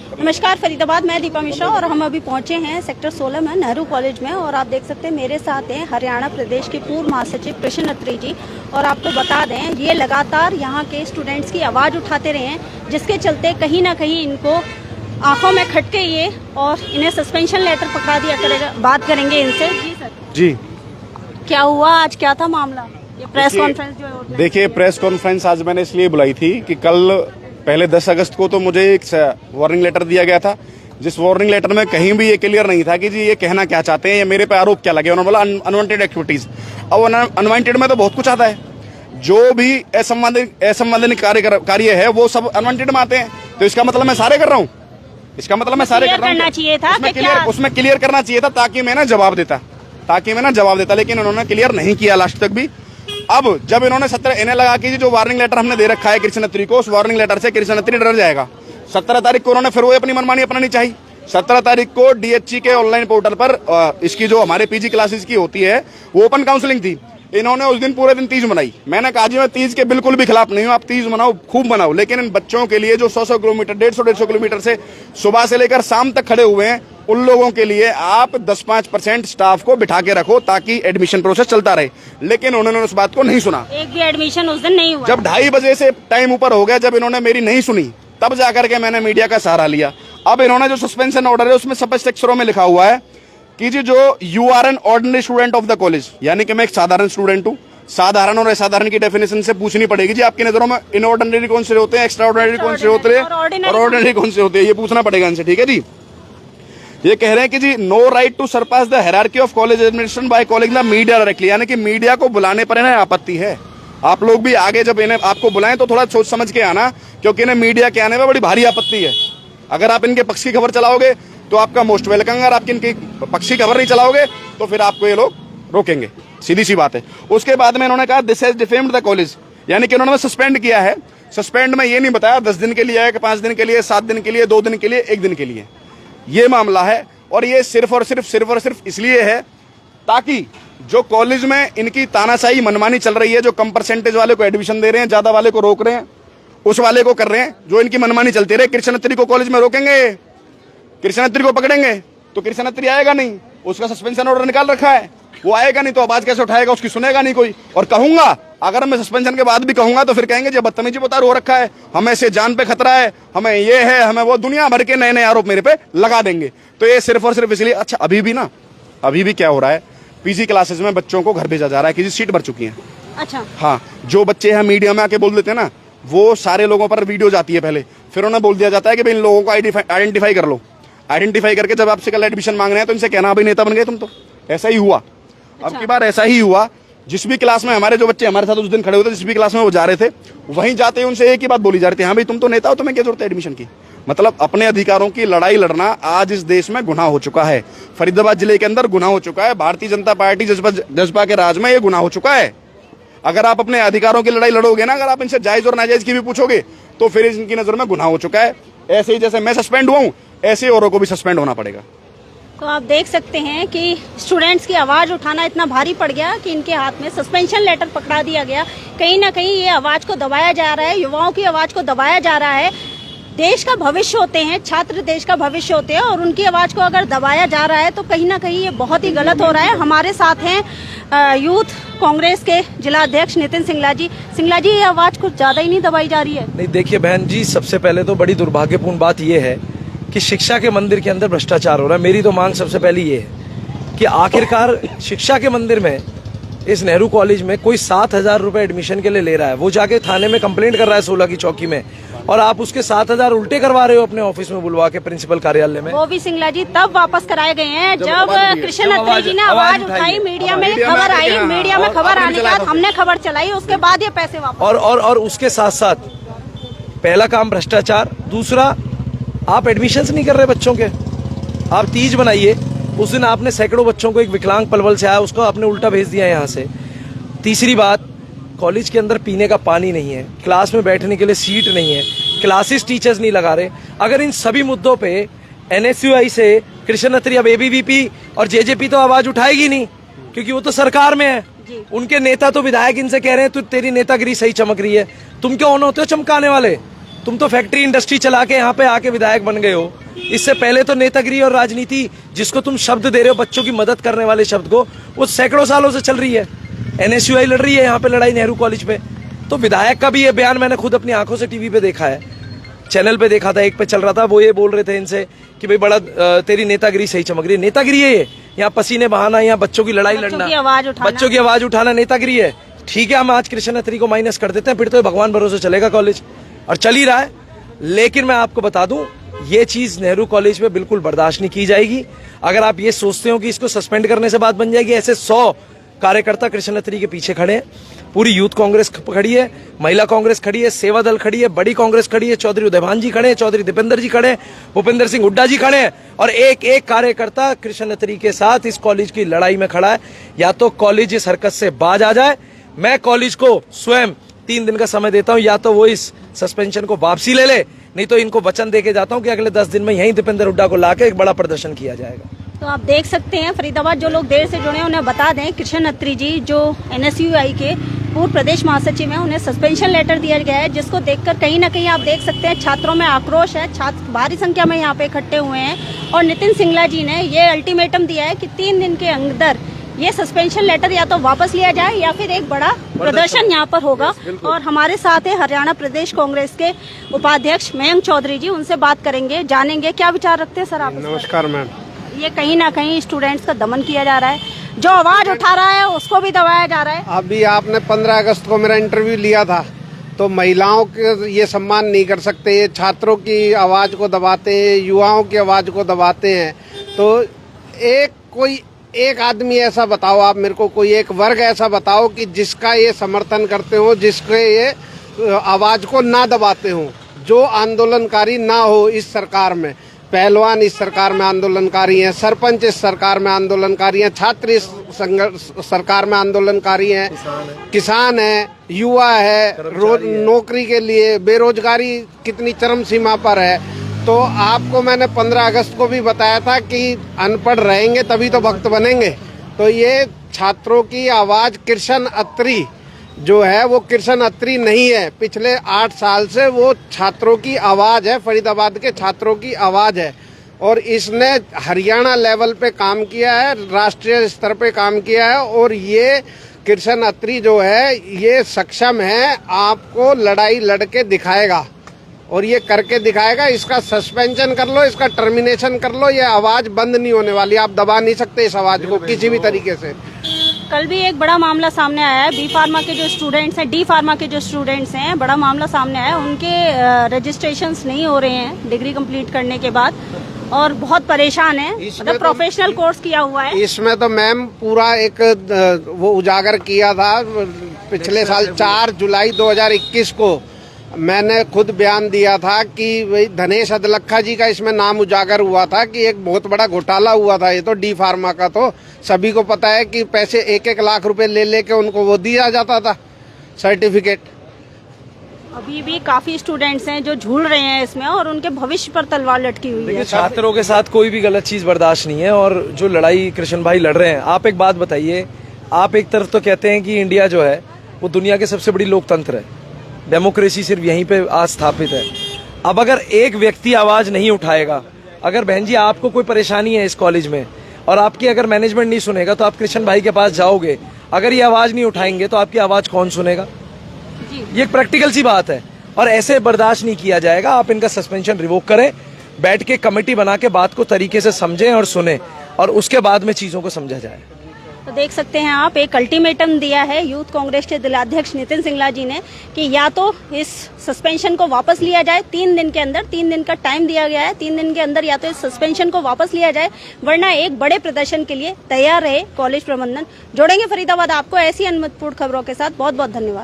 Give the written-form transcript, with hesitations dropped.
नमस्कार फरीदाबाद, मैं दीपा मिश्रा और हम अभी पहुंचे हैं सेक्टर 16 में नेहरू कॉलेज में। और आप देख सकते हैं मेरे साथ हैं हरियाणा प्रदेश के पूर्व महासचिव कृष्ण अत्री जी। और आपको बता दें, ये लगातार यहाँ के स्टूडेंट्स की आवाज़ उठाते रहे हैं, जिसके चलते कहीं ना कहीं इनको आंखों में खटके ये और इन्हें सस्पेंशन लेटर पकड़ा दिया करेगा। बात करेंगे इनसे। जी सर जी, क्या हुआ आज, क्या था मामला? ये प्रेस कॉन्फ्रेंस जो है, देखिए प्रेस कॉन्फ्रेंस आज मैंने इसलिए बुलाई थी कि कल पहले 10 अगस्त को तो मुझे एक वार्निंग लेटर दिया गया था, जिस वार्निंग लेटर में कहीं भी ये क्लियर नहीं था कि जी ये कहना क्या चाहते हैं या मेरे पे आरोप क्या लगे। उन्होंने बोला अनवांटेड एक्टिविटीज। अब अनवांटेड में तो बहुत कुछ आता है, जो भी असंवैधानिक कार्य है वो सब अनवांटेड में आते हैं। तो इसका मतलब मैं सारे कर रहा हूँ, इसका मतलब मैं सारे कर रहा हूँ। चाहिए था उसमें क्लियर करना चाहिए था ताकि मैं ना जवाब देता, लेकिन उन्होंने क्लियर नहीं किया लास्ट तक भी। अब जब इन्होंने इन्हें लगा कि जो वार्निंग लेटर हमने दे रखा है कृष्ण अत्री को, उस वार्निंग लेटर से कृष्ण अत्री डर जाएगा। 17 तारीख को उन्होंने फिर वो अपनी मनमानी अपनानी चाहिए। 17 तारीख को डीएचई के ऑनलाइन पोर्टल पर इसकी जो हमारे पीजी क्लासेस की होती है वो ओपन काउंसलिंग थी। इन्होंने उस दिन पूरे दिन तीज मनाई। मैंने कहा जी मैं तीज के बिल्कुल भी खिलाफ नहीं हूँ, आप तीज मनाओ, खूब मनाओ, लेकिन इन बच्चों के लिए जो 100 किलोमीटर 150 किलोमीटर से सुबह से लेकर शाम तक खड़े हुए हैं, उन लोगों के लिए आप 10-5% स्टाफ को बिठा के रखो ताकि एडमिशन प्रोसेस चलता रहे। लेकिन उन्होंने उस बात को नहीं सुना। एक भी एडमिशन उस दिन नहीं हुआ। जब 2:30 बजे से टाइम ऊपर हो गया, जब इन्होंने मेरी नहीं सुनी, तब जाकर के मैंने मीडिया का सहारा लिया। अब इन्होंने जो सस्पेंशन ऑर्डर है उसमें स्पष्ट अक्षरों में लिखा हुआ है कि जी जो you are an ordinary student of the college, यानी कि मैं एक साधारण स्टूडेंट हूँ। साधारण और असाधारण की डेफिनेशन से पूछनी पड़ेगी जी आपकी नजरों में इनऑर्डिनरी कौन से होते हैं, एक्स्ट्रा ऑर्डिनरी कौन से होते हैं और ऑर्डिनरी कौन से होते हैं, ये पूछना पड़ेगा इनसे। ठीक है जी। ये कह रहे हैं कि जी no right to surpass the hierarchy of college administration by calling the media directly, यानी कि मीडिया को बुलाने पर इन्हें आपत्ति है। आप लोग भी आगे जब इन्हें आपको बुलाएं तो थोड़ा सोच समझ के आना, क्योंकि इन्हें मीडिया के आने में बड़ी भारी आपत्ति है। अगर आप इनके पक्ष की खबर चलाओगे तो आपका मोस्ट वेलकम, अगर आप इनकी पक्ष की खबर नहीं चलाओगे तो फिर आपको ये लोग रोकेंगे, सीधी सी बात है। उसके बाद में इन्होंने कहा this has defamed the college, यानी कि उन्होंने सस्पेंड किया है। सस्पेंड में ये नहीं बताया 10 दिन के लिए है कि 5 दिन के लिए, 7 दिन के लिए, 2 दिन के लिए, 1 दिन के लिए, ये मामला है। और ये सिर्फ और सिर्फ इसलिए है ताकि जो कॉलेज में इनकी तानाशाही मनमानी चल रही है, जो कम परसेंटेज वाले को एडमिशन दे रहे हैं, ज्यादा वाले को रोक रहे हैं, उस वाले को कर रहे हैं, जो इनकी मनमानी चलती रहे। कृष्ण अत्री को कॉलेज में रोकेंगे, कृष्ण अत्री को पकड़ेंगे तो कृष्ण अत्री आएगा नहीं, उसका सस्पेंशन ऑर्डर निकाल रखा है, वो आएगा नहीं तो आवाज कैसे उठाएगा, उसकी सुनेगा नहीं कोई। और कहूंगा, अगर मैं सस्पेंशन के बाद भी कहूंगा तो फिर कहेंगे जो बदतमीजी बता हो रखा है, हमें से जान पे खतरा है, हमें ये है, हमें वो, दुनिया भर के नए नए आरोप मेरे पे लगा देंगे। तो ये सिर्फ और सिर्फ इसलिए। अच्छा, अभी भी क्या हो रहा है, पीजी क्लासेस में बच्चों को घर भेजा जा रहा है कि सीट भर चुकी है। अच्छा हाँ, जो बच्चे यहाँ मीडिया में आके बोल देते हैं ना, वो सारे लोगों पर वीडियो जाती है पहले, फिर उन्हें बोल दिया जाता है कि भाई इन लोगों को आइडेंटिफाई कर लो। आइडेंटिफाई करके जब आपसे कल एडमिशन मांग रहे हैं तो इनसे कहना भाई नेता बन गए तुम तो। ऐसा ही हुआ। अब की बार ऐसा ही हुआ। जिस भी क्लास में हमारे जो बच्चे हमारे साथ उस दिन खड़े हुए थे, जिस भी क्लास में वो जा रहे थे, वहीं जाते ही उनसे एक ही बात बोली जा रही थी, हाँ भाई तुम तो नेता हो, तुम्हें क्या जरूरत है एडमिशन की। मतलब अपने अधिकारों की लड़ाई लड़ना आज इस देश में गुनाह हो चुका है। फरीदाबाद जिले के अंदर गुनाह हो चुका है। भारतीय जनता पार्टी जज्बा के राज में ये गुनाह हो चुका है। अगर आप अपने अधिकारों की लड़ाई लड़ोगे ना, अगर आप इनसे जायज और नाजायज की भी पूछोगे तो फिर इनकी नजर में गुनाह हो चुका है। ऐसे ही जैसे मैं सस्पेंड हुआ हूं, ऐसे औरों को भी सस्पेंड होना पड़ेगा। तो आप देख सकते हैं कि स्टूडेंट्स की आवाज उठाना इतना भारी पड़ गया कि इनके हाथ में सस्पेंशन लेटर पकड़ा दिया गया। कहीं ना कहीं ये आवाज को दबाया जा रहा है, युवाओं की आवाज को दबाया जा रहा है। देश का भविष्य होते हैं छात्र, देश का भविष्य होते हैं, और उनकी आवाज को अगर दबाया जा रहा है तो कहीं ना कहीं ये बहुत ही गलत हो रहा है। हमारे साथ हैं यूथ कांग्रेस के जिला अध्यक्ष नितिन सिंगला जी। सिंगला जी, ये आवाज कुछ ज्यादा ही नहीं दबाई जा रही है? नहीं, देखिए बहन जी, सबसे पहले तो बड़ी दुर्भाग्यपूर्ण बात यह है कि शिक्षा के मंदिर के अंदर भ्रष्टाचार हो रहा है। मेरी तो मांग सबसे पहली ये है कि आखिरकार शिक्षा के मंदिर में इस नेहरू कॉलेज में कोई 7,000 रुपए एडमिशन के लिए ले रहा है, वो जाके थाने में कंप्लेंट कर रहा है 16 की चौकी में, और आप उसके 7,000 उल्टे करवा रहे हो अपने ऑफिस में बुलवा के प्रिंसिपल कार्यालय में। वो भी सिंगला जी तब वापस कराए गए हैं जब कृष्ण अत्री जी ने आवाज उठाई, मीडिया में खबर आई, मीडिया में खबर आने के बाद हमने खबर चलाई, उसके बाद ये पैसे वापस। और उसके साथ साथ पहला काम भ्रष्टाचार, दूसरा आप एडमिशंस नहीं कर रहे बच्चों के। आप तीज बनाइए, उस दिन आपने सैकड़ों बच्चों को, एक विकलांग पलवल से आया उसको आपने उल्टा भेज दिया यहाँ से। तीसरी बात, कॉलेज के अंदर पीने का पानी नहीं है, क्लास में बैठने के लिए सीट नहीं है, क्लासेस टीचर्स नहीं लगा रहे। अगर इन सभी मुद्दों पे एनएसयूआई से कृष्ण अत्री, अब एबीवीपी और जेजेपी तो आवाज उठाएगी नहीं, क्योंकि वो तो सरकार में है। उनके नेता तो विधायक इनसे कह रहे हैं तू तेरी नेतागिरी सही चमक रही है, तुम क्यों होते हो चमकाने वाले? तुम तो फैक्ट्री इंडस्ट्री चला के यहाँ पे आके विधायक बन गए हो। इससे पहले तो नेतागिरी और राजनीति, जिसको तुम शब्द दे रहे हो बच्चों की मदद करने वाले शब्द को, वो सैकड़ों सालों से चल रही है। NSUI लड़ रही है यहाँ पे लड़ाई नेहरू कॉलेज पे। तो विधायक का भी ये बयान मैंने खुद अपनी आंखों से टीवी पे देखा है, चैनल पे देखा था, एक पे चल रहा था। वो ये बोल रहे थे इनसे कि भाई बड़ा तेरी नेतागिरी सही चमक रही है। नेतागिरी है ये? यहाँ पसीने बहाना, यहाँ बच्चों की लड़ाई लड़ना, बच्चों की आवाज उठाना नेतागिरी है? ठीक है, हम आज कृष्ण अत्री को माइनस कर देते हैं, फिर तो भगवान भरोसे चलेगा कॉलेज, और चल ही रहा है। लेकिन मैं आपको बता दूं, ये चीज नेहरू कॉलेज में बिल्कुल बर्दाश्त नहीं की जाएगी। अगर आप ये सोचते हो कि इसको सस्पेंड करने से बात बन जाएगी, ऐसे 100 कार्यकर्ता कृष्ण अत्री के पीछे खड़े हैं। पूरी यूथ कांग्रेस खड़ी है, महिला कांग्रेस खड़ी है, सेवा दल खड़ी है, बड़ी कांग्रेस खड़ी है, चौधरी उदयभान जी खड़े हैं, चौधरी दीपेंद्र जी खड़े हैं, भूपेंद्र सिंह हुड्डा जी खड़े हैं, और एक एक कार्यकर्ता कृष्ण अत्री के साथ इस कॉलेज की लड़ाई में खड़ा है। या तो कॉलेज इस हरकत से बाज आ जाए, मैं कॉलेज को स्वयं 3 दिन का समय देता हूं, या तो वो इस सस्पेंशन को वापसी ले ले, नहीं तो इनको वचन देके जाता हूं कि अगले 10 दिन में यहीं दीपेंद्र हुड्डा को लाके एक बड़ा प्रदर्शन किया जाएगा। तो आप देख सकते हैं फरीदाबाद, जो लोग देर से जुड़े हैं उन्हें बता दें, कृष्ण अत्री जी जो NSUI के पूर्व प्रदेश महासचिव हैं, उन्हें सस्पेंशन लेटर दिया गया है, जिसको देखकर कहीं ना कहीं आप देख सकते हैं छात्रों में आक्रोश है। छात्र भारी संख्या में यहाँ पे इकट्ठे हुए हैं, और नितिन सिंगला जी ने ये अल्टीमेटम दिया है कि 3 दिन के अंदर ये सस्पेंशन लेटर या तो वापस लिया जाए या फिर एक बड़ा प्रदर्शन यहाँ पर होगा। और हमारे साथ है हरियाणा प्रदेश कांग्रेस के उपाध्यक्ष मयंक चौधरी जी, उनसे बात करेंगे, जानेंगे क्या विचार रखते हैं। सर आप? नमस्कार मैम। ये कहीं ना कहीं स्टूडेंट्स का दमन किया जा रहा है, जो आवाज उठा रहा है उसको भी दबाया जा रहा है। अभी आपने 15 अगस्त को मेरा इंटरव्यू लिया था, तो महिलाओं के ये सम्मान नहीं कर सकते, ये छात्रों की आवाज को दबाते हैं, युवाओं की आवाज को दबाते हैं। तो कोई एक आदमी ऐसा बताओ आप मेरे को, कोई एक वर्ग ऐसा बताओ कि जिसका ये समर्थन करते हो, जिसके ये आवाज को ना दबाते हो, जो आंदोलनकारी ना हो इस सरकार में। पहलवान इस सरकार में आंदोलनकारी हैं, सरपंच इस सरकार में आंदोलनकारी हैं, छात्र इस सरकार में आंदोलनकारी हैं, किसान है, युवा है, नौकरी के लिए बेरोजगारी कितनी चरम सीमा पर है। तो आपको मैंने 15 अगस्त को भी बताया था कि अनपढ़ रहेंगे तभी तो भक्त बनेंगे। तो ये छात्रों की आवाज कृष्ण अत्री जो है वो कृष्ण अत्री नहीं है, पिछले 8 साल से वो छात्रों की आवाज है, फरीदाबाद के छात्रों की आवाज है। और इसने हरियाणा लेवल पे काम किया है, राष्ट्रीय स्तर पे काम किया है, और ये कृष्ण अत्री जो है ये सक्षम है, आपको लड़ाई लड़के दिखाएगा और ये करके दिखाएगा। इसका सस्पेंशन कर लो, इसका टर्मिनेशन कर लो, ये आवाज बंद नहीं होने वाली। आप दबा नहीं सकते इस आवाज को किसी भी तरीके से। कल भी एक बड़ा मामला सामने आया है, बी फार्मा के जो स्टूडेंट्स हैं, डी फार्मा के जो स्टूडेंट्स हैं, बड़ा मामला सामने आया है, उनके रजिस्ट्रेशंस नहीं हो रहे हैं डिग्री कंप्लीट करने के बाद, और बहुत परेशान है, मतलब प्रोफेशनल कोर्स किया हुआ है। इसमें तो मैम पूरा एक वो उजागर किया था पिछले साल 4 जुलाई 2021 को मैंने खुद बयान दिया था कि भाई धनेश अदलखा जी का इसमें नाम उजागर हुआ था कि एक बहुत बड़ा घोटाला हुआ था। ये तो डी फार्मा का तो सभी को पता है कि पैसे 1-1 लाख रुपए ले लेके उनको वो दिया जाता था सर्टिफिकेट। अभी भी काफी स्टूडेंट्स हैं जो झूल रहे हैं इसमें, और उनके भविष्य पर तलवार लटकी हुई है। छात्रों के साथ कोई भी गलत चीज बर्दाश्त नहीं है, और जो लड़ाई कृष्ण भाई लड़ रहे हैं, आप एक बात बताइए, आप एक तरफ तो कहते हैं कि इंडिया जो है वो दुनिया के सबसे बड़ी लोकतंत्र है, डेमोक्रेसी सिर्फ यहीं पे आज स्थापित है। अब अगर एक व्यक्ति आवाज नहीं उठाएगा, अगर बहन जी आपको कोई परेशानी है इस कॉलेज में और आपकी अगर मैनेजमेंट नहीं सुनेगा तो आप कृष्ण भाई के पास जाओगे, अगर ये आवाज नहीं उठाएंगे तो आपकी आवाज कौन सुनेगा? ये एक प्रैक्टिकल सी बात है, और ऐसे बर्दाश्त नहीं किया जाएगा। आप इनका सस्पेंशन रिवोक करें, बैठ के कमेटी बना के बात को तरीके से समझें और सुने, और उसके बाद में चीजों को समझा जाए। तो देख सकते हैं आप, एक अल्टीमेटम दिया है यूथ कांग्रेस के जिलाध्यक्ष नितिन सिंगला जी ने कि या तो इस सस्पेंशन को वापस लिया जाए 3 दिन के अंदर, 3 दिन का टाइम दिया गया है, 3 दिन के अंदर या तो इस सस्पेंशन को वापस लिया जाए, वरना एक बड़े प्रदर्शन के लिए तैयार रहे कॉलेज प्रबंधन। जोड़ेंगे फरीदाबाद आपको ऐसी अनमतपूर्ण खबरों के साथ। बहुत बहुत धन्यवाद।